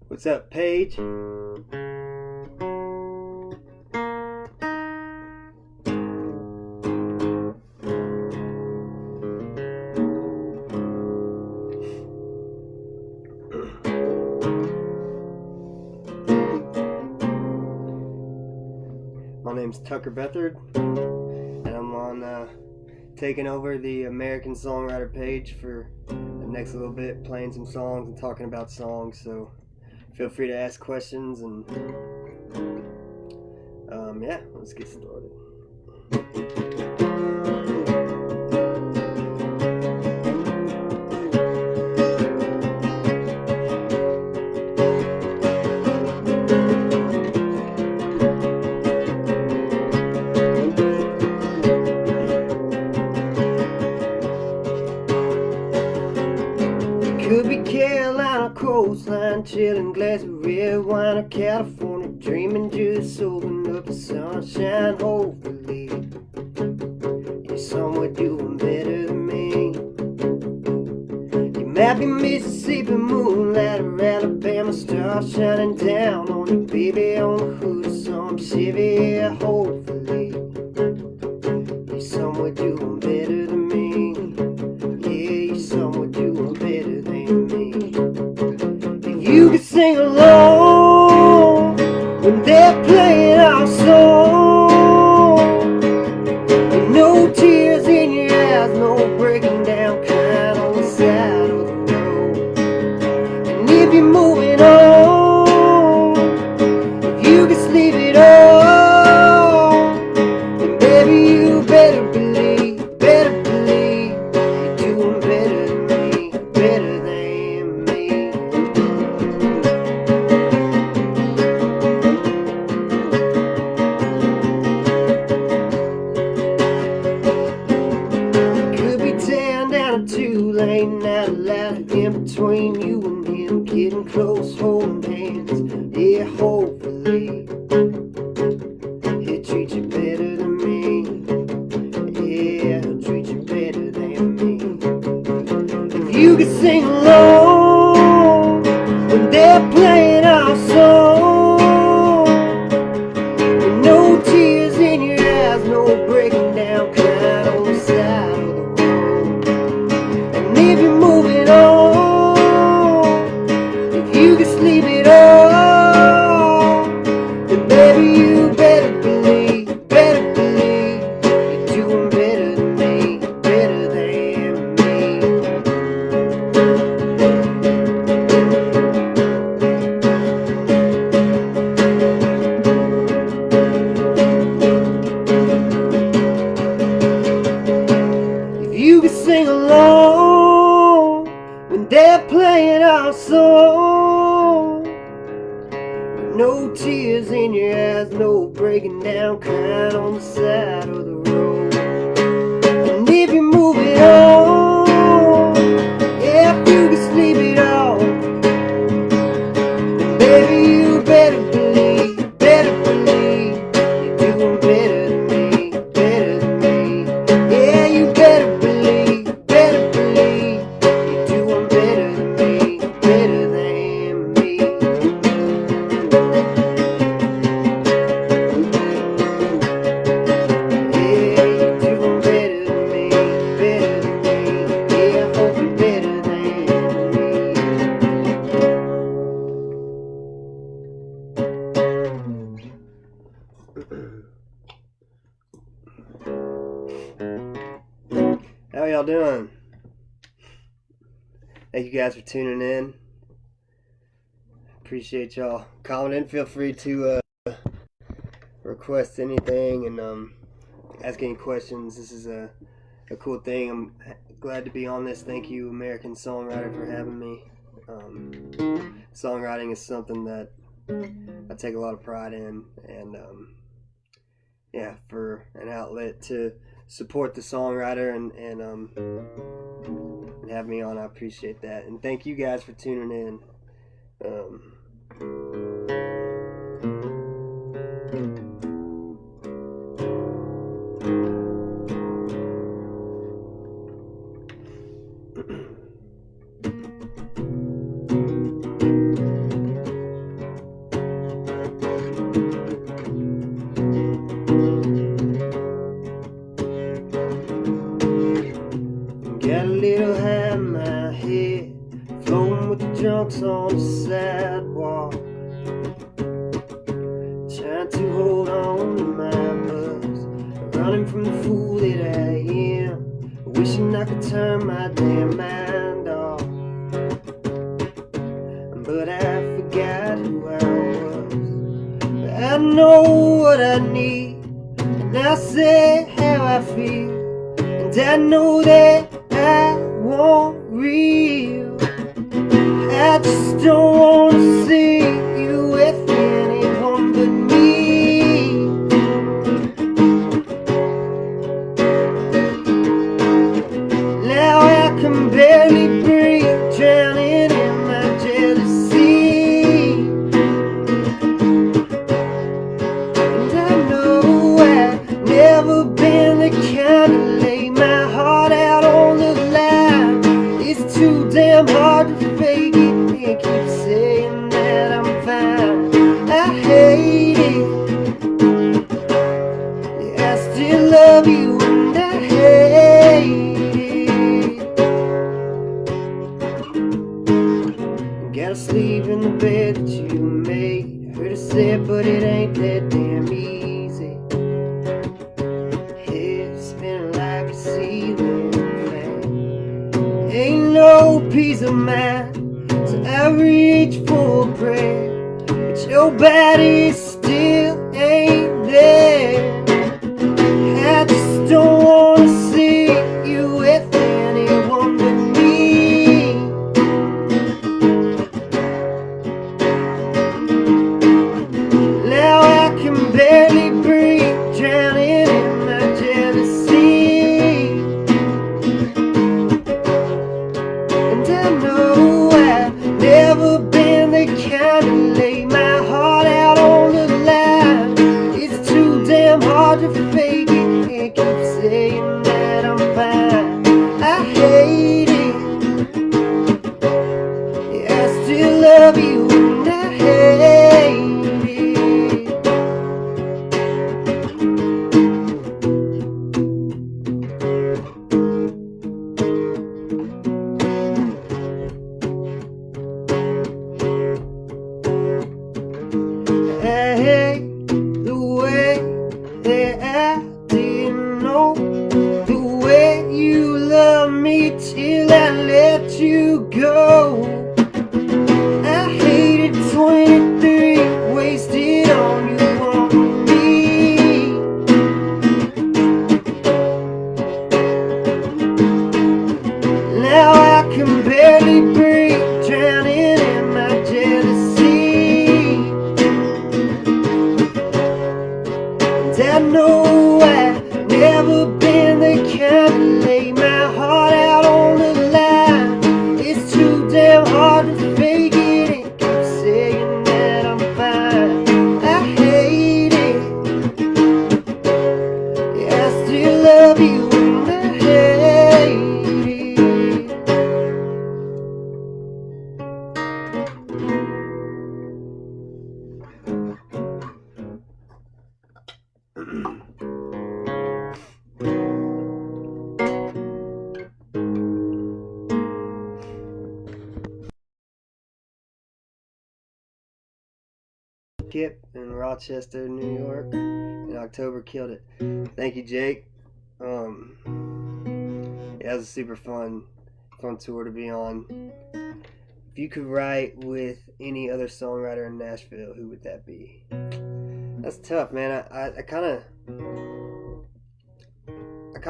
What's up, Paige? My name's Tucker Beathard, and I'm on taking over the American Songwriter page for the next little bit, playing some songs and talking about songs. So feel free to ask questions, and yeah, let's get started. Could be Carolina coastline, chilling glass of red wine, or California dreaming, just soaking up the sunshine. Hopefully, you're somewhere doing better than me. You might be Mississippi moonlight or Alabama stars shining down on you, baby, on the hood of some Chevy. Yeah, hopefully, you're somewhere doing better than me. Yeah, you're somewhere doing better than me. If you could sing along when they're playing our song, with no tears in your eyes, no breaking down crying on the side of the road. And if you're moving on, if you could sleep it all, then baby you better believe you're doing better than me, better than me. Could be tearing down a two-lane, not allowed in between you and him, getting close, holding hands. Yeah, hopefully he'll treat you better than me. Yeah, he'll treat you better than me. If you could sing along when they're playing our song, with no tears in your eyes, no breaking down crying on the side of the road. And if you're moving on, if you could sleep it all, then baby you better believe you're doing better than me, better than me. If you could sing along when they're playing our song, with no tears in your eyes, no breaking down crying on the side of the road. And if you're moving on, yeah, if you can sleep it all, then baby you better believe you're doing better than me, better than me. Yeah, you better believe you're doing better than me, better than me. Yeah, you're doing better than me, better than me. Yeah, I hope you're better than me. How y'all doing? Thank you guys for tuning in. Appreciate y'all calling in. Feel free to request anything and ask any questions. This is a cool thing. I'm glad to be on this. Thank you, American Songwriter, for having me. Songwriting is something that I take a lot of pride in, and yeah, for an outlet to support the songwriter and have me on, I appreciate that. And thank you guys for tuning in. drunks on the sidewalk, trying to hold on to my buzz, running from the fool that I am, wishing I could turn my damn mind off. But I forgot who I was. But I know what I need, and I say how I feel, and I know that I want real. I just don't want to see you with anyone but me. Now I can barely breathe, drowning in my jealousy. And I know I've never been the kind to lay my heart out on the line. It's too damn hard to fake it and keep saying that I'm fine. I hate it. Yeah, I still love you and I hate it. Gotta sleep in the bed that you made. Heard it said, but it ain't that damn easy. Head spinning like a ceiling fan. Ain't no peace of mind, so I reach for a prayer, but your body still ain't there. I just don't wanna see you with anyone but me. Now I can barely breathe, drowning in my jealousy. And I know I've never been the kind to lay my heart out on the line. It's too damn hard to fake it and keep saying that I'm fine. I hate it. Yeah, I still love you and I hate it. I hate the way that I didn't know the way you love me till I let you go. I hated 23 wasted on you on me. Now I can barely breathe, drowning in my jealousy. And I know I've never been the kind to lay my heart out on the line. It's too damn hard to fake it and keep saying that I'm fine. I hate it. Yeah, I still love you and I hate Kip in Rochester, New York in October. Killed it. Thank you, Jake. Yeah, it was a super fun tour to be on. If you could write with any other songwriter in Nashville, who would that be? That's tough, man. I kind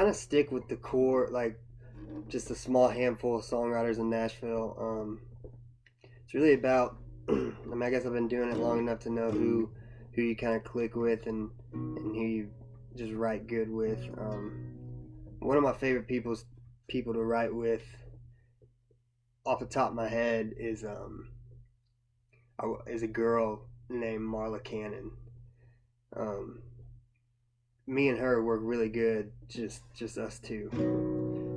of stick with the core, like just a small handful of songwriters in Nashville. It's really about, I mean, I guess I've been doing it long enough to know who you kind of click with and who you just write good with. One of my favorite people to write with, off the top of my head, is a girl named Marla Cannon. Me and her work really good, just us two,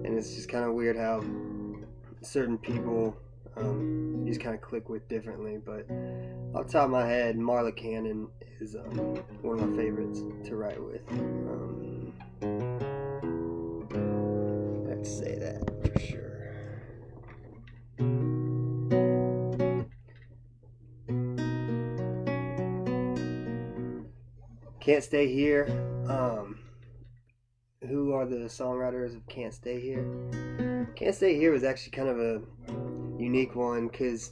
and it's just kind of weird how certain people you just kind of click with differently. But off the top of my head, Marla Cannon is one of my favorites to write with. I have to say that for sure. Can't Stay Here. Who are the songwriters of Can't Stay Here? Can't Stay Here was actually kind of a unique one because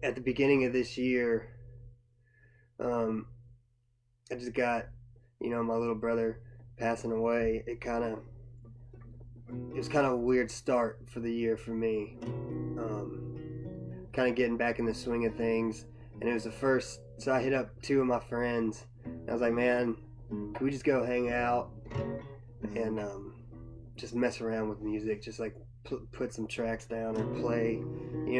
at the beginning of this year, I just got, my little brother passing away. It was kind of a weird start for the year for me. Kind of getting back in the swing of things, and it was the first. So I hit up two of my friends. And I was like, man, can we just go hang out and just mess around with music, just like put some tracks down or play,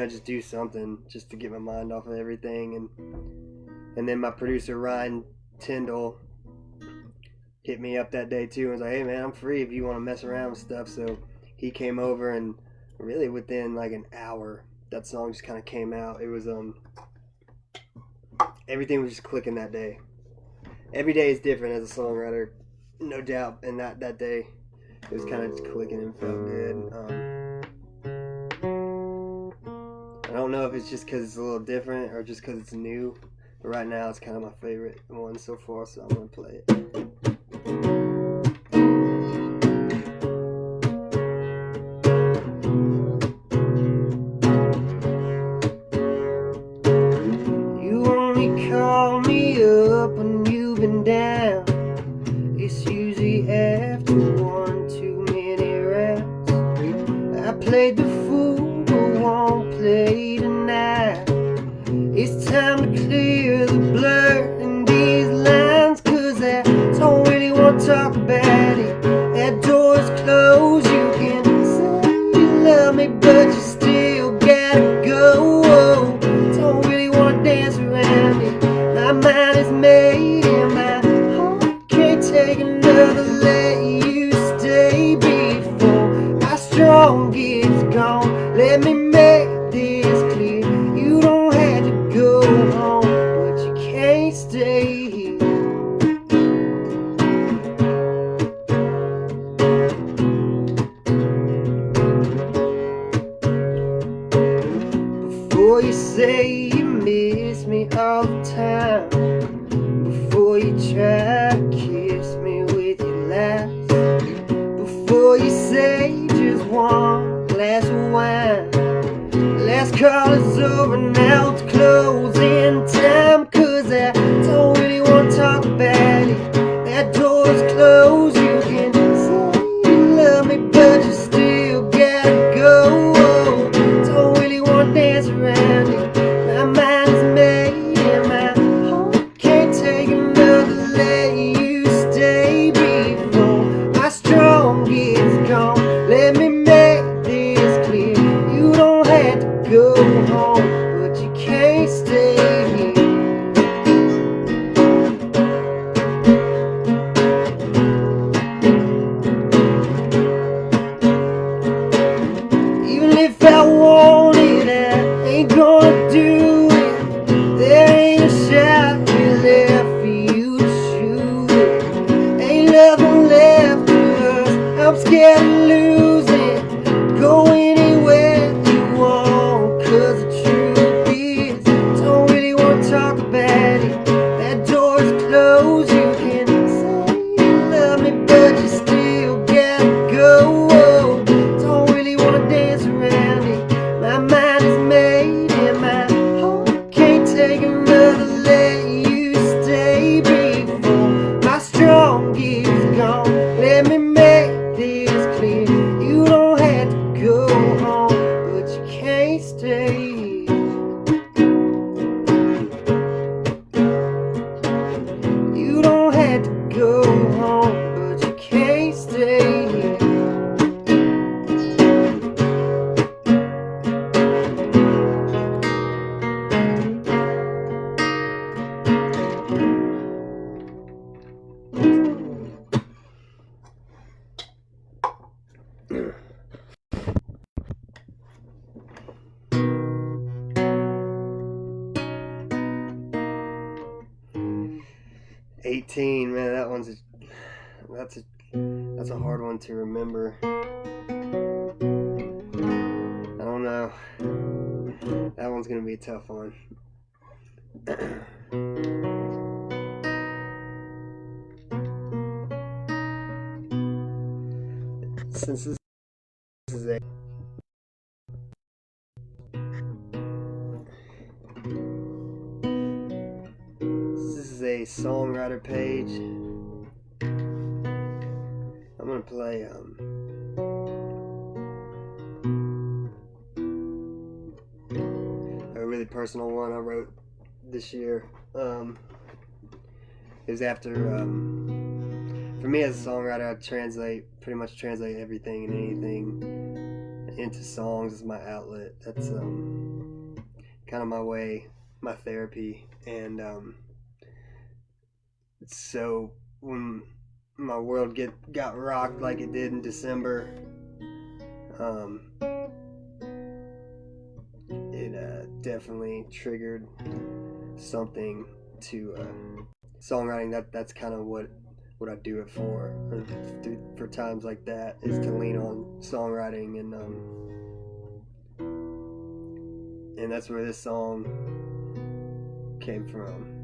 just do something just to get my mind off of everything. And then my producer Ryan Tyndall hit me up that day too and was like, hey man, I'm free if you want to mess around with stuff. So he came over, and really within like an hour that song just kind of came out. It was everything was just clicking that day. Every day is different as a songwriter, no doubt, and that day it was kind of just clicking and felt good. I don't know if it's just because it's a little different or just because it's new, but right now it's kind of my favorite one so far, so I'm going to play it. You only call me up when you've been down. It's usually after one too many rounds. I played the fool, but won't play tonight. It's time to clear the blur in these lines, 'cause I don't really want to talk about it. That door's closed, you can say you love me, but you still gotta go. Don't really want to dance around it. My mind is made and my heart can't take another. Let you stay before my strong gets gone. Let me make this clear. You don't have to go home, but you can't stay here. Before you say you miss me all the time, before you try to kiss me with your lies, before you say just one glass of wine. Last call is over, now it's closing time, 'cause I don't really want to talk about it. That door's closed, you can say you love me, but you still gotta go. Don't really want to dance around it. My mind is made and my heart can't take another. Let you stay before my strong gets gone. Let me make this clear. You don't have to go home, but you can't stay here. Even if I wanted, I ain't gonna do it. There ain't a shot left for you to shoot it. Ain't nothing left of us. I'm scared of losing. Go anywhere you want, 'cause the truth is, don't really want to talk about it. That door's closed, you can say you love me, but you still gotta go. Don't really want to dance around it. My mind is made and my heart can't take another. Let you stay before my strong gets gone. Let me make this clear. You don't have to go home, but you can't stay here. You don't have to go home, but you can't stay here. 18, man, that's a hard one to remember. I don't know. That one's gonna be a tough one. since this is a Songwriter page, I'm gonna play a really personal one I wrote this year. It was after, for me as a songwriter, I pretty much translate everything and anything into songs as my outlet. That's kind of my way, my therapy. And so when my world got rocked like it did in December, it definitely triggered something to songwriting. That's kind of what I do it for times like that, is to lean on songwriting, and that's where this song came from.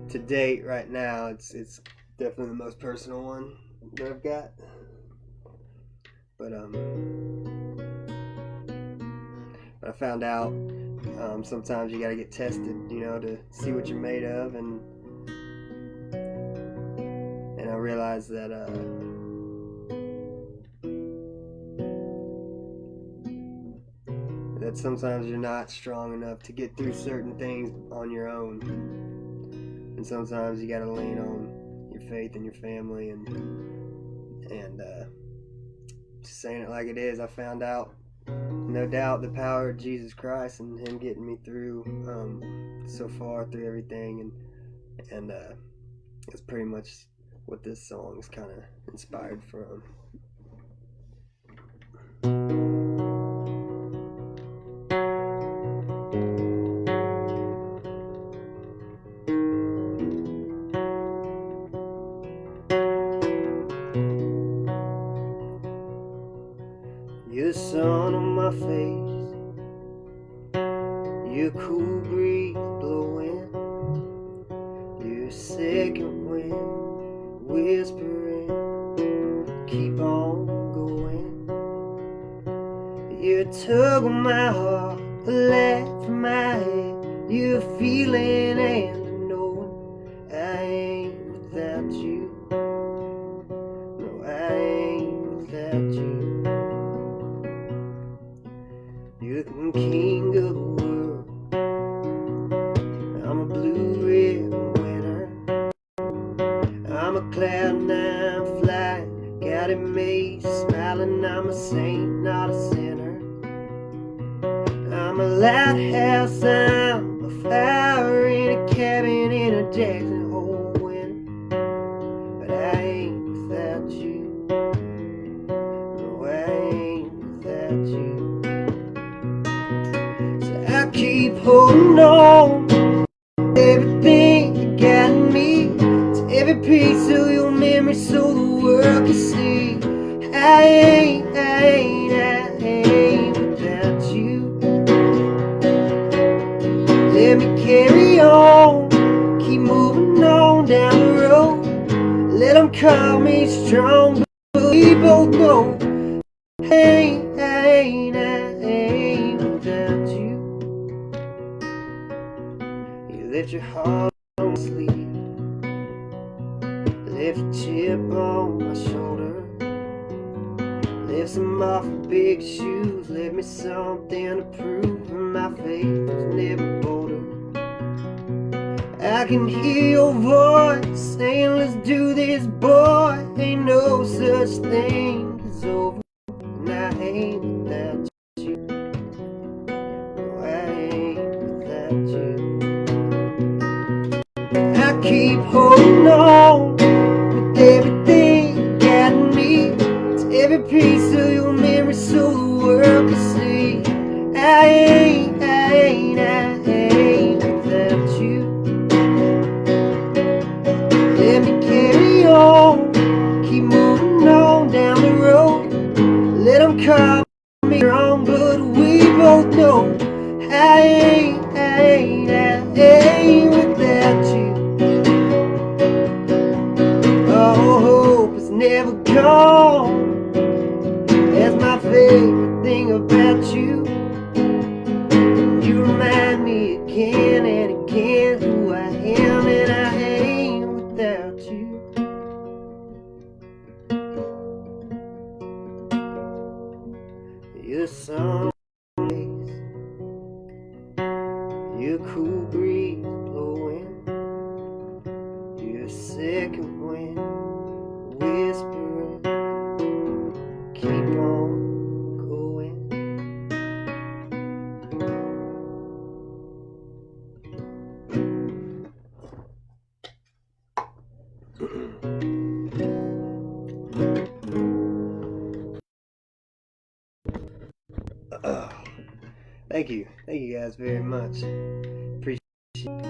To date, right now, it's definitely the most personal one that I've got. But I found out sometimes you gotta get tested, to see what you're made of, and I realized that that sometimes you're not strong enough to get through certain things on your own, and sometimes you gotta lean on your faith and your family, and just saying it like it is, I found out, no doubt, the power of Jesus Christ and Him getting me through so far through everything, and that's pretty much what this song is kind of inspired from. You're the sun on my face, your cool breeze blowing, your second wind whispering, keep on going. You're a tug on my heart, a laugh in my head, you're feeling and knowing I ain't without you. No, I ain't without you. You're the king of the world, I'm a blue-red winner, I'm a cloud nine flying, got it made, smiling, I'm a saint, not a sinner. I'm a lighthouse, I'm a fire in a cabin in a Jackson Hole winter, but I ain't without you. No, I ain't without you. I keep holding on to everything you got in me, to every piece of your memory, so the world can see I ain't without you. Let me carry on, keep moving on down the road. Let them call me strong, but we both know I ain't without you. You left your heart on sleep, left a chip on my shoulder, left some awful big shoes, left me something to prove, and my faith was never bolder. I can hear your voice saying, let's do this, boy, ain't no such thing as over, and I ain't without you. No, I ain't without you. I keep holding on with everything you got in me, to every piece of your memory, so the world can see I ain't without you. Let me carry on, keep moving on down the road. Let them call me wrong, but we both know I ain't without you. gone. That's my favorite thing about you. You remind me again and again who I am, and I ain't without you. You're the sun on my face, you're a cool breeze blowing, you're a second wind whispering, keep on going. Thank you guys very much. Appreciate it.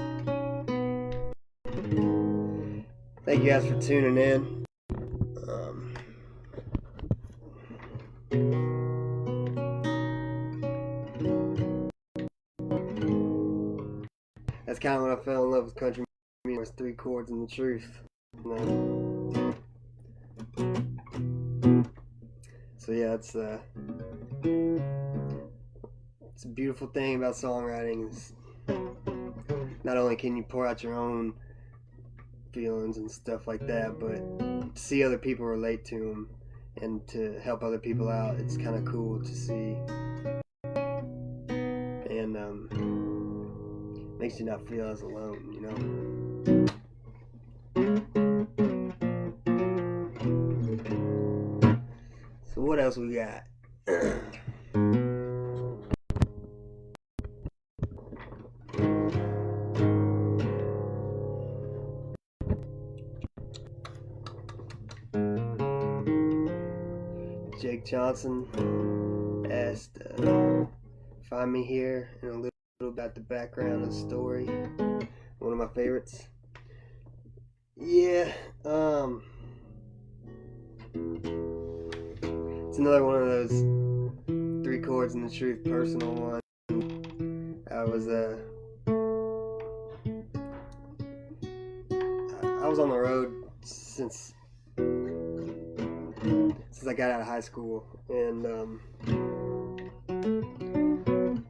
Thank you guys for tuning in. That's kind of when I fell in love with country music. Was 3 chords and the truth. So yeah, it's a beautiful thing about songwriting. Is not only can you pour out your own feelings and stuff like that, but to see other people relate to them and to help other people out, it's kind of cool to see, and makes you not feel as alone, you know. So what else we got? Jake Johnson asked, find me here and a little about the background of the story. One of my favorites. Yeah, it's another one of those 3 chords and the truth personal one. I was on the road since I got out of high school, and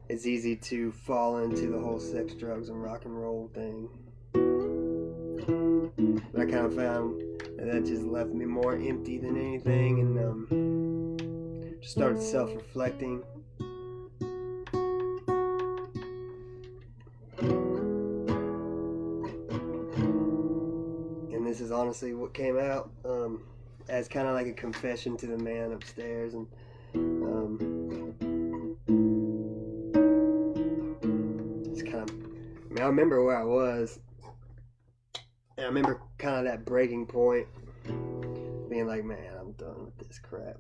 it's easy to fall into the whole sex, drugs, and rock and roll thing. But I kind of found that just left me more empty than anything, and just started self-reflecting. And this is honestly what came out as kind of like a confession to the man upstairs, and it's kind of, I mean, I remember where I was, and I remember kind of that breaking point, being like, man, I'm done with this crap.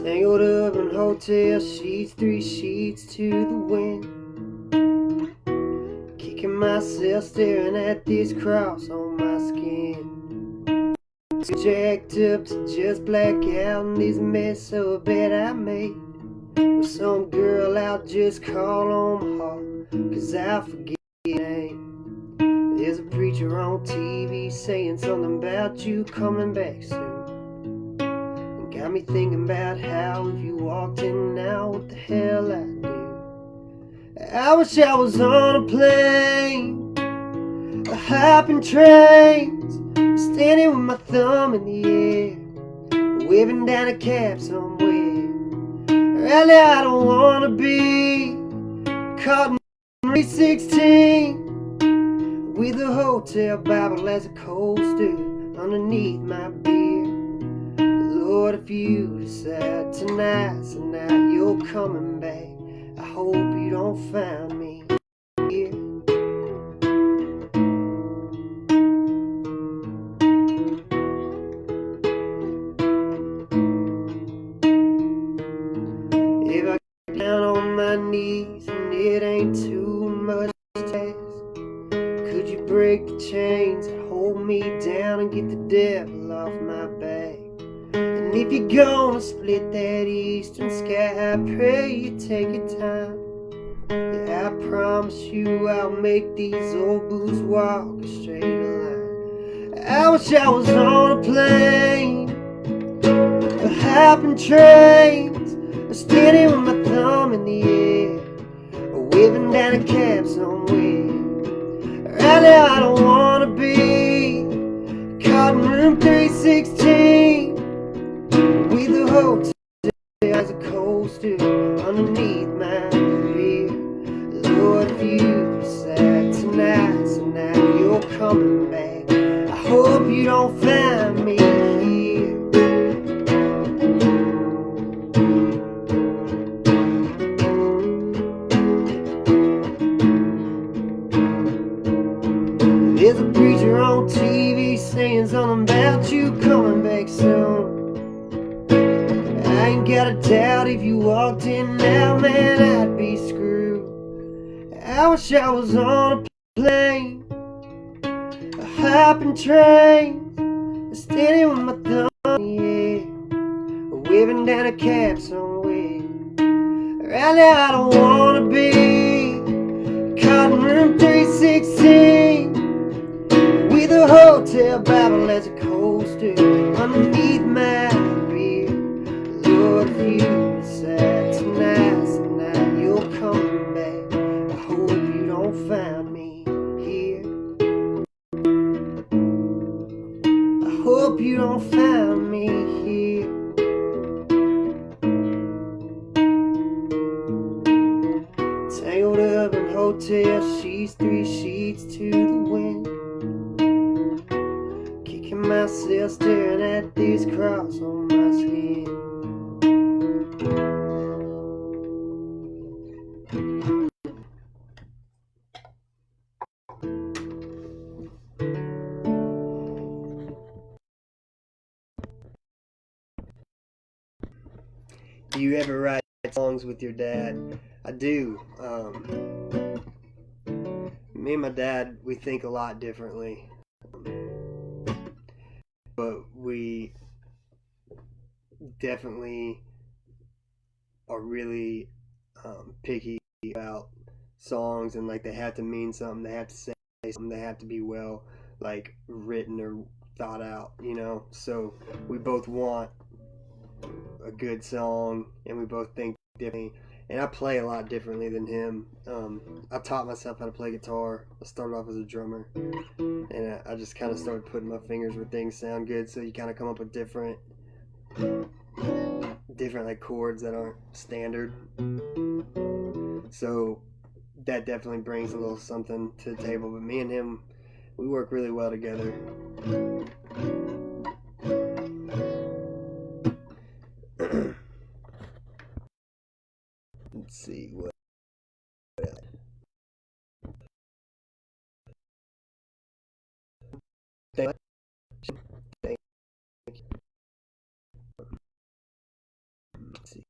Tangled up in hotel sheets, 3 sheets to the wind, kicking myself, staring at this cross on my skin. Jacked up to just black out in this mess of a bed I made, with some girl out just call on my heart, 'cause I forget it ain't. There's a preacher on TV saying something about you coming back soon. Got me thinking about how if you walked in now, what the hell I'd do. I wish I was on a plane, a hopping trains, standing with my thumb in the air, waving down a cab somewhere. Really, I don't wanna be caught in 316 with a hotel Bible as a coaster underneath my beer. Lord, if you decide tonight's the night you're coming back, I hope you don't find me here. If I get down on too much to ask? Could you break the chains that hold me down and get the devil off my back? And if you're gonna split that eastern sky, I pray you take your time. Yeah, I promise you I'll make these old boots walk a straight line. I wish I was on a plane, or hopping trains, or standing with my thumb in the air, or waving down a cab somewhere. Right now I don't wanna be caught in room 316 with a hotel as a coaster underneath my beer. Lord, if you decide tonight, so now you're coming back, I hope you don't find me here. There's a preacher on TV saying something about you coming back soon. I ain't got a doubt if you walked in now, man, I'd be screwed. I wish I was on a plane, a hopping train, standing with my thumb in the air, or waving down a cab somewhere. Right now I don't wanna be caught in room 316 with a hotel Bible as a coaster underneath my beer. Lord, if you decide tonight, so now you're coming back, I hope you don't find me here. I hope you don't find me here. Tangled up in hotel sheets, 3 sheets to the wind, kicking myself, staring at this cross on my skin. Do you ever write songs with your dad? I do. Me and my dad, we think a lot differently, but we definitely are really picky about songs, and like they have to mean something, they have to say something, they have to be well like written or thought out, you know. So we both want a good song, and we both think differently. And I play a lot differently than him. I taught myself how to play guitar. I started off as a drummer, and I just kind of started putting my fingers where things sound good. So you kind of come up with different like chords that aren't standard. So that definitely brings a little something to the table. But me and him, we work really well together. Let's see what. Thank you. Let's see.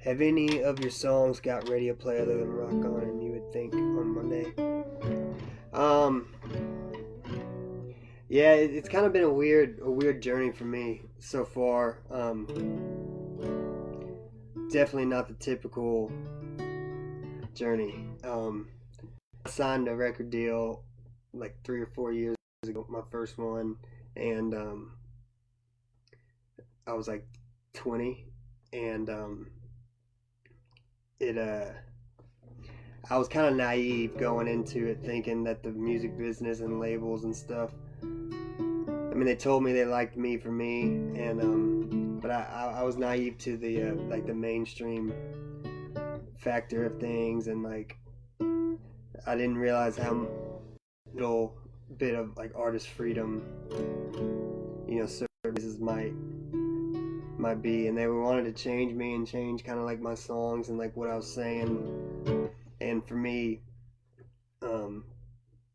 Have any of your songs got radio play other than Rock On and You Would Think on Monday? Yeah, it's kind of been a weird journey for me so far. Definitely not the typical journey. I signed a record deal like 3 or 4 years ago, my first one, and I was like 20, and I was kind of naive going into it, thinking that the music business and labels and stuff, I mean, they told me they liked me for me, and but I was naive to the like the mainstream factor of things, and like I didn't realize how little bit of like artist freedom, you know, services might be, and they wanted to change me and change kind of like my songs and like what I was saying, and for me,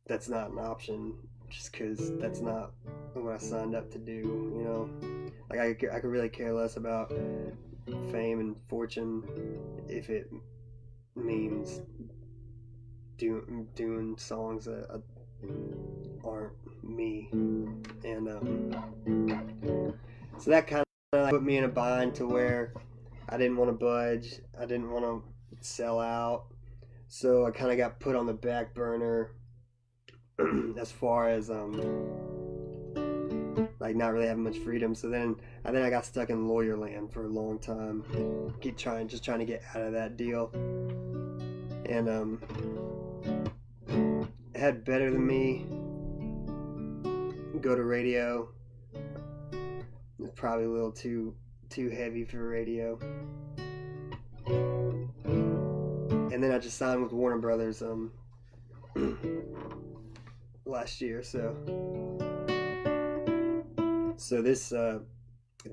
that's not an option. just because that's not what I signed up to do, you know. Like I could really care less about fame and fortune if it means doing songs that aren't me. And so that kind of put me in a bind to where I didn't want to budge, I didn't want to sell out, so I kind of got put on the back burner as far as like not really having much freedom. So then I got stuck in lawyer land for a long time, trying to get out of that deal. And it had Better Than Me go to radio. It's probably a little too heavy for radio. And then I just signed with Warner Brothers last year. So this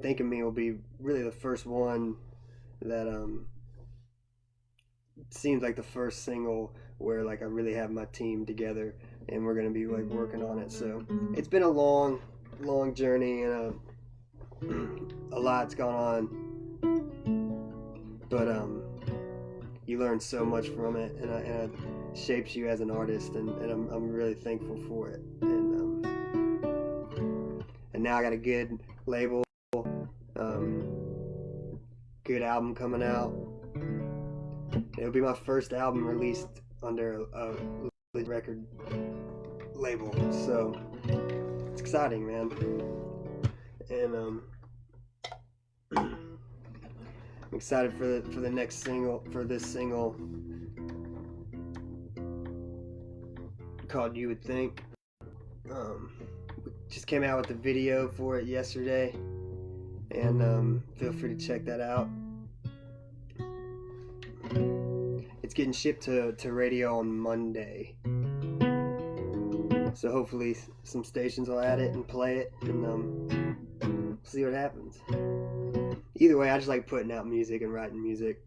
Think of Me will be really the first one that seems like the first single where like I really have my team together and we're gonna be like working on it. So it's been a long journey and a lot's gone on, but you learn so much from it, and it shapes you as an artist, and I'm really thankful for it. And now I got a good label, good album coming out. It'll be my first album released under a record label, so it's exciting, man. And I'm excited for the next single, for this single called You Would Think. We just came out with the video for it yesterday, and feel free to check that out. It's getting shipped to radio on Monday, so hopefully some stations will add it and play it, and see what happens. Either way, I just like putting out music and writing music.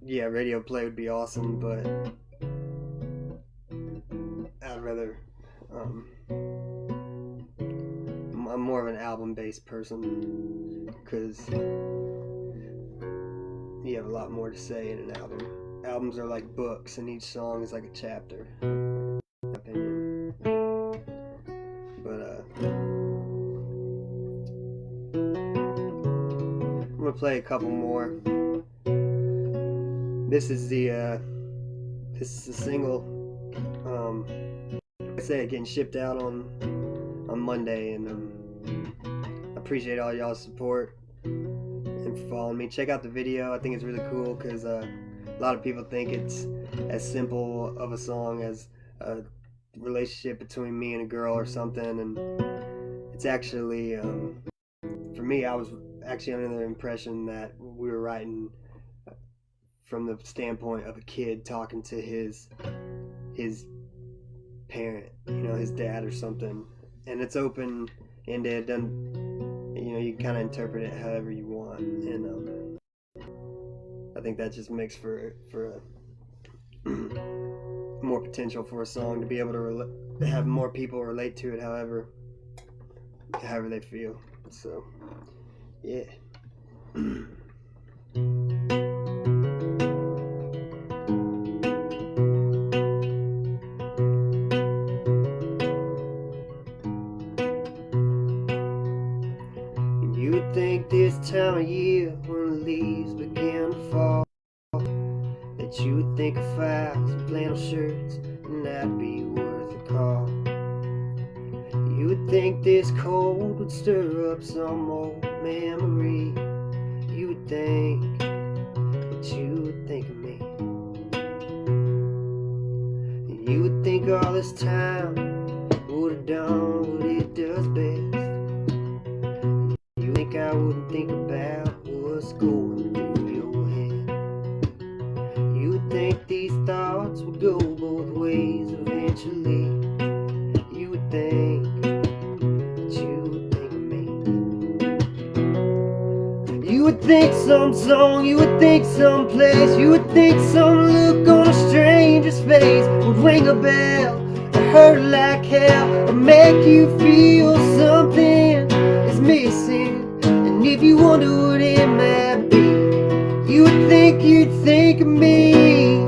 Yeah, radio play would be awesome, but I'd rather I'm more of an album-based person, because you have a lot more to say in an album. Albums are like books, and each song is like a chapter, in my opinion. But I'm gonna play a couple more. This is the single. I say it getting shipped out on Monday, and I appreciate all y'all's support and for following me. Check out the video. I think it's really cool because a lot of people think it's as simple of a song as a relationship between me and a girl or something, and it's actually for me, I was actually under the impression that we were writing from the standpoint of a kid talking to his parent, you know, his dad or something. And it's open-ended, and you know, you can kind of interpret it however you want. And I think that just makes for a more potential for a song to be able to have more people relate to it however they feel. So yeah. You would think this time of year, when the leaves begin to fall, that you would think of files and flannel shirts, and that'd be worth a call. You would think this cold would stir up some old memory. You would think that you would think of me. And you would think all this time would have done what it does best. You think I wouldn't think about what's going through your head. You would think these thoughts would go both ways eventually. You would think that you would think of me. You would think some song, you would think some place, you would think some look on a stranger's face would ring a bell hurt like hell, or make you feel something is missing. And if you wonder what it might be, you would think you'd think of me.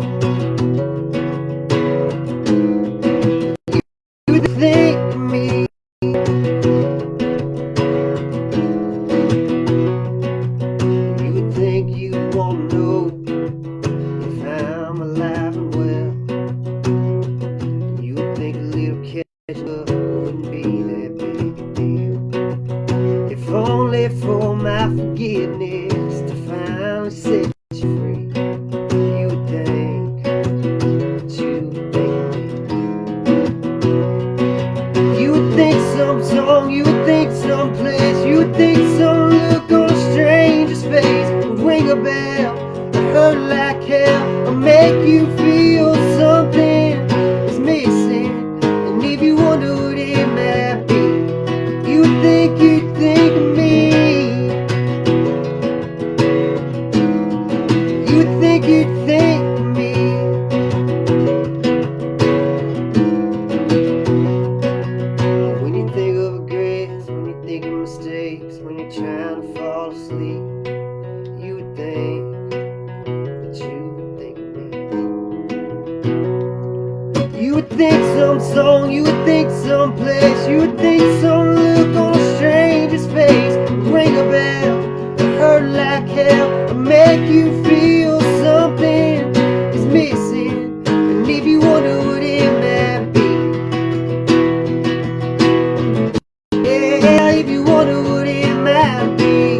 You would think of me. You would think you'd want to know if I'm alive and well. You would think a little catch up wouldn't be that big a deal. If only for my forgiveness to finally set you free. You would think that you would think of me. You would think some song, you would think some place, you would think some look on a stranger's face would ring a bell, or hurt like hell, or make you feel something is missing. And if you wonder what it might be, you would think you'd think of me. You would think you'd think of me. When you think of regrets, when you think of mistakes, when you're trying to fall asleep, you would think that you would think of me. You would think some song, you would think some place, you would think some look on a stranger's face would ring a bell, or hurt like hell, or make you feel something is missing. And if you wonder what it might be, yeah, if you wonder what it might be,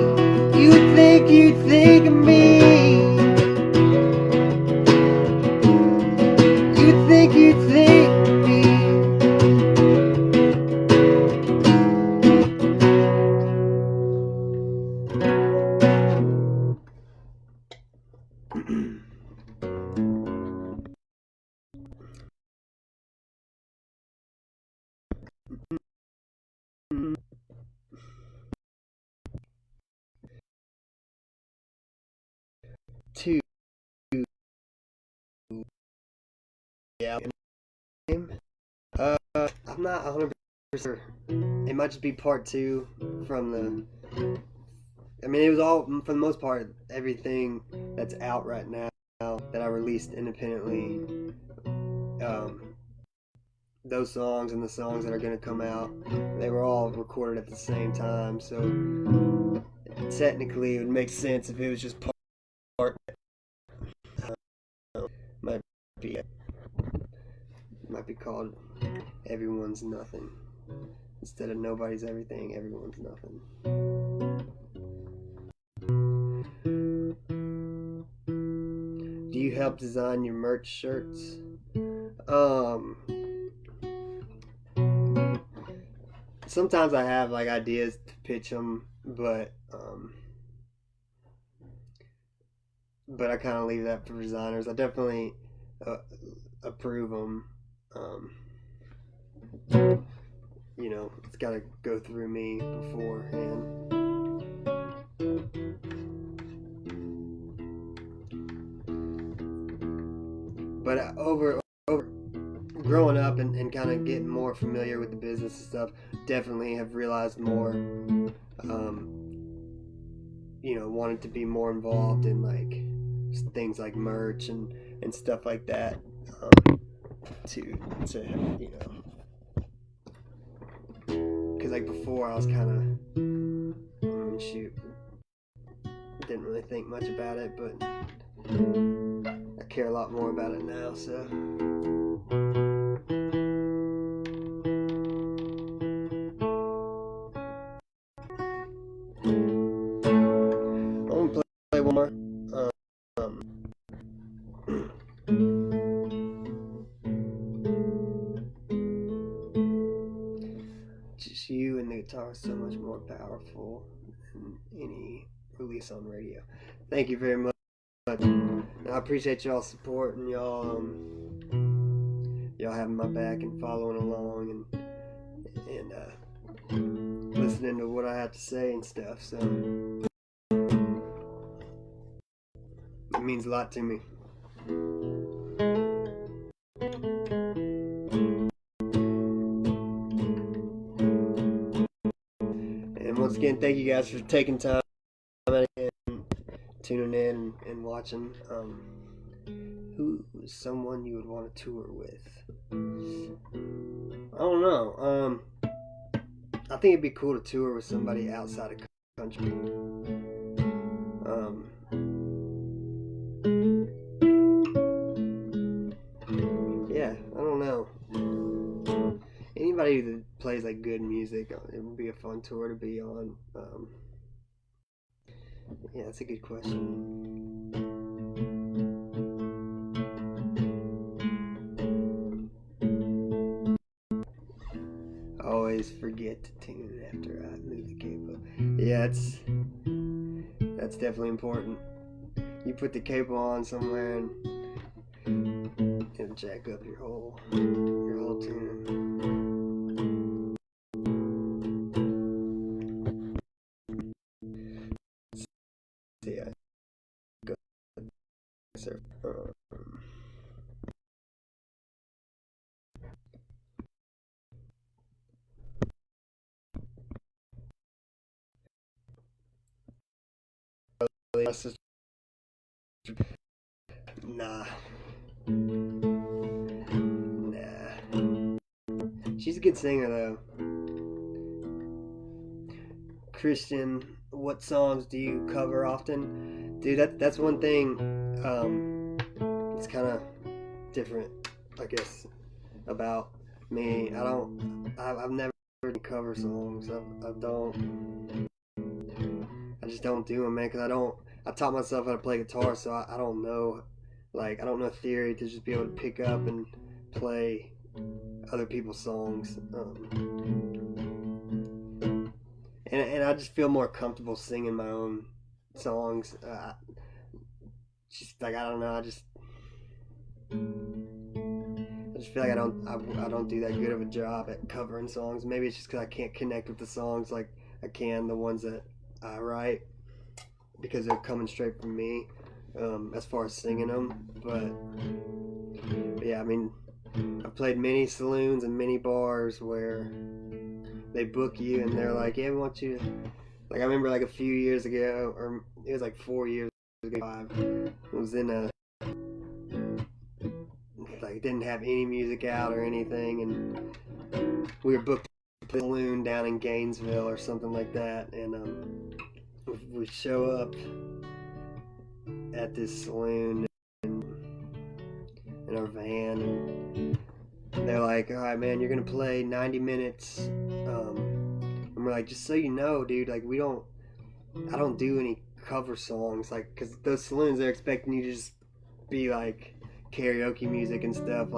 you would think you'd think of me. You would think you'd think of me. Two. Yeah. I'm not 100% sure. It might just be part two from the. I mean, it was all, for the most part, everything that's out right now that I released independently. Those songs and the songs that are going to come out, they were all recorded at the same time. So technically, it would make sense if it was just part. Might be called Everyone's Nothing instead of Nobody's Everything. Everyone's Nothing. Do you help design your merch shirts? Sometimes I have like ideas to pitch them, but I kind of leave that for designers. I definitely approve them. You know, it's got to go through me beforehand. But over growing up and kind of getting more familiar with the business and stuff, definitely have realized more, you know, wanted to be more involved in like things like merch and stuff like that, to you know, because like before I was kind of didn't really think much about it, but I care a lot more about it now, so. I'm gonna play one more. Just you and the guitar is so much more powerful than any release on radio. Thank you very much. I appreciate y'all's support and y'all having my back and following along and listening to what I have to say and stuff. So it means a lot to me. again, thank you guys for taking time and tuning in and watching. Who is someone you would want to tour with? I don't know. I think it'd be cool to tour with somebody outside of country. Yeah, I don't know. Anybody that plays like good music, it would be a fun tour to be on. Yeah, that's a good question. I always forget to tune it after I move the cable. Yeah, that's definitely important. You put the cable on somewhere and it'll jack up your whole tune. Yeah, go surf. Nah. She's a good singer though. Christian, what songs do you cover often? Dude, that's one thing. It's kind of different, I guess, about me. I've never cover songs. I just don't do them, man, because I taught myself how to play guitar, so I don't know, I don't know theory to just be able to pick up and play other people's songs. And I just feel more comfortable singing my own songs. Just I don't know. I just feel like I don't do that good of a job at covering songs. Maybe it's just because I can't connect with the songs like I can the ones that I write, because they're coming straight from me, as far as singing them. But yeah, I mean, I've played many saloons and many bars where they book you and they're like, yeah, we want you to, I remember a few years ago, or it was 4 years ago, 5, it was in a, didn't have any music out or anything, and we were booked at a saloon down in Gainesville or something like that, and we show up at this saloon in our van, and they're like, all right, man, you're gonna play 90 minutes, and we're like, just so you know, dude, I don't do any cover songs, because those saloons, they're expecting you to just be karaoke music and stuff.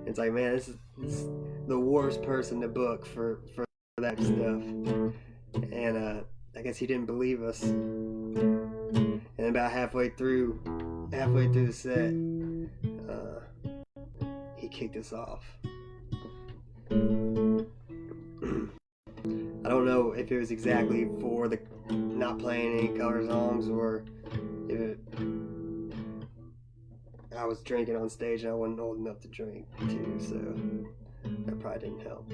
It's like, man, this is the worst person to book for that stuff. And I guess he didn't believe us. And about halfway through the set, he kicked us off. I don't know if it was exactly for the not playing any cover songs, or if I was drinking on stage and I wasn't old enough to drink too, so that probably didn't help.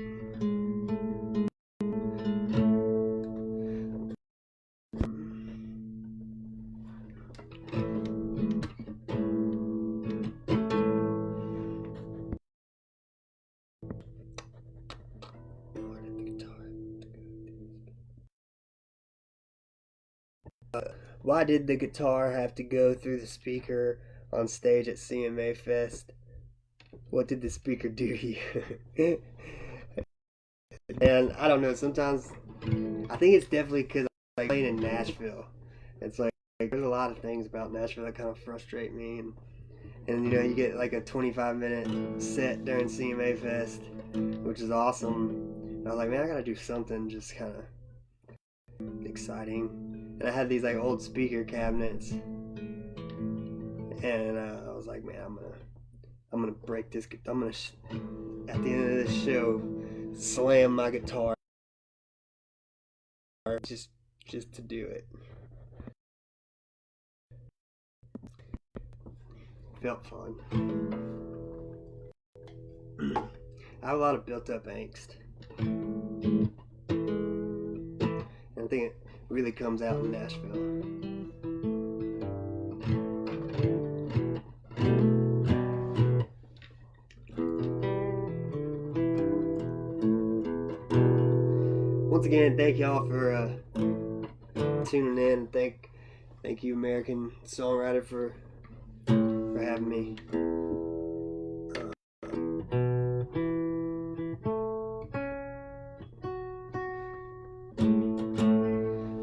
Why did the guitar have to go through the speaker on stage at CMA Fest? What did the speaker do to you? And I don't know, sometimes I think it's definitely because I played in Nashville. It's there's a lot of things about Nashville that kind of frustrate me, and you get a 25-minute set during CMA Fest, which is awesome. And I was like, man, I gotta do something just kind of exciting. And I had these old speaker cabinets, and I was like, man, I'm gonna break this. I'm gonna at the end of this show slam my guitar just to do it. Felt fun. I have a lot of built up angst. I think it really comes out in Nashville. Once again, thank y'all for tuning in. Thank you, American Songwriter, for having me.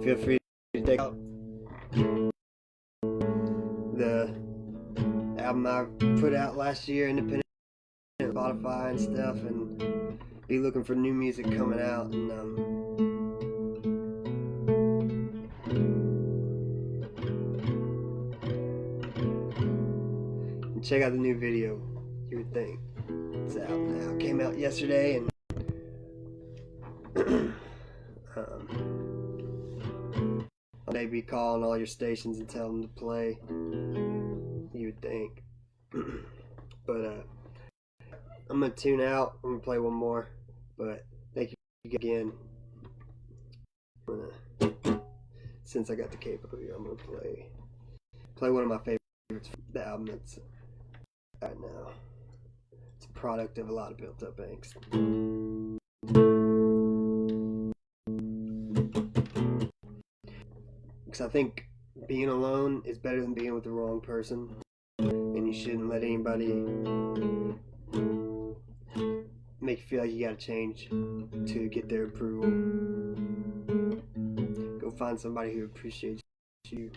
Feel free to check out the album I put out last year, independent, Spotify and stuff, and be looking for new music coming out. And check out the new video. You would think it's out now. Came out yesterday, and they be calling all your stations and tell them to play. You would think. But I'm gonna tune out. I'm gonna play one more. But thank you again. Since I got the capability, I'm gonna play one of my favorites from the album that's right now. It's a product of a lot of built up angst. Because I think being alone is better than being with the wrong person, and you shouldn't let anybody make you feel like you gotta change to get their approval. Go find somebody who appreciates you.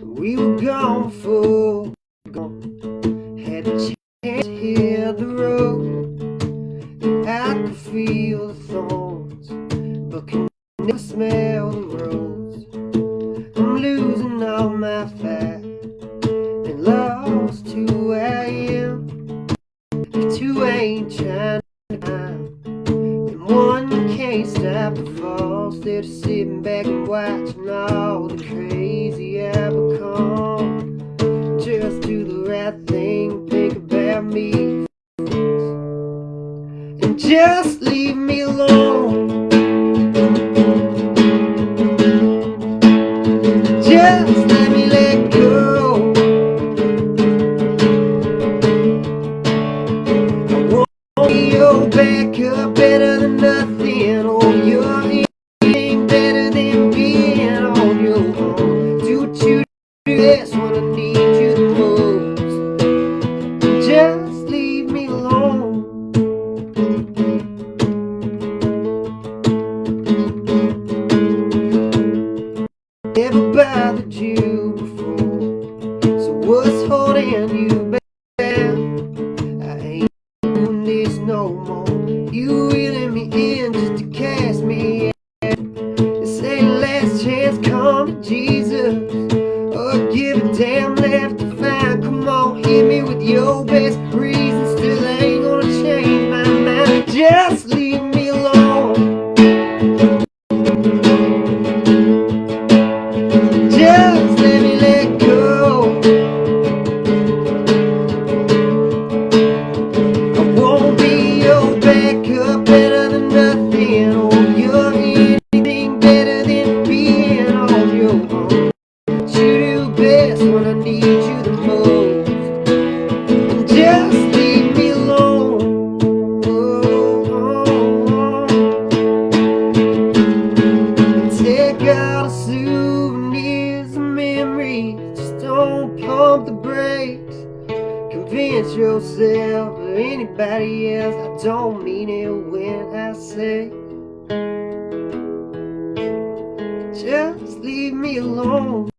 We were gone full, had a chance to hit the road. I could feel the thorns, but can never smell the rose. I'm losing all my fight and lost who I am. If two ain't trying to climb, and one can't stop the fall, instead of sitting back and watching all the crazy I become. Just do the right thing, think about me, and just leave me alone. Just let me let go. I won't be your backup, better than nothing. Oh, you're anything better than being on your own. Do what you do best when I need you the most. Just leave me alone. Never bothered you before, so what's holding you back? I ain't doing this no more. You reeling me in just to cast me out. This ain't last chance, come to Jesus, or give a damn left to find. Come on, hit me with your best reason. Still ain't gonna change my mind. Just leave me alone. Just let me let go. I won't be your backup, better than nothing. Oh, you're anything better than being on your own. You do best when I need you the most. And just leave me alone. Take out the souvenirs and memories. Just don't pump the brakes. Convince yourself or anybody else I don't mean it when I say, just leave me alone.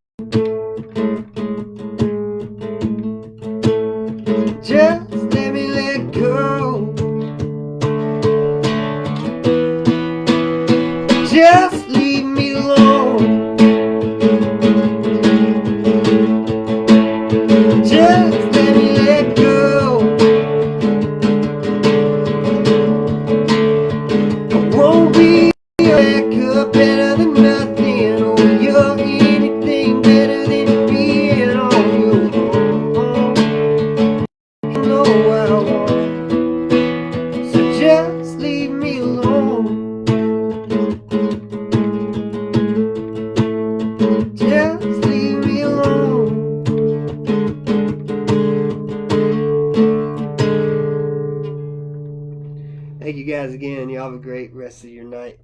Just let me let go. Just leave me alone. Just let me let go. I won't be your backup, better than rest of your night.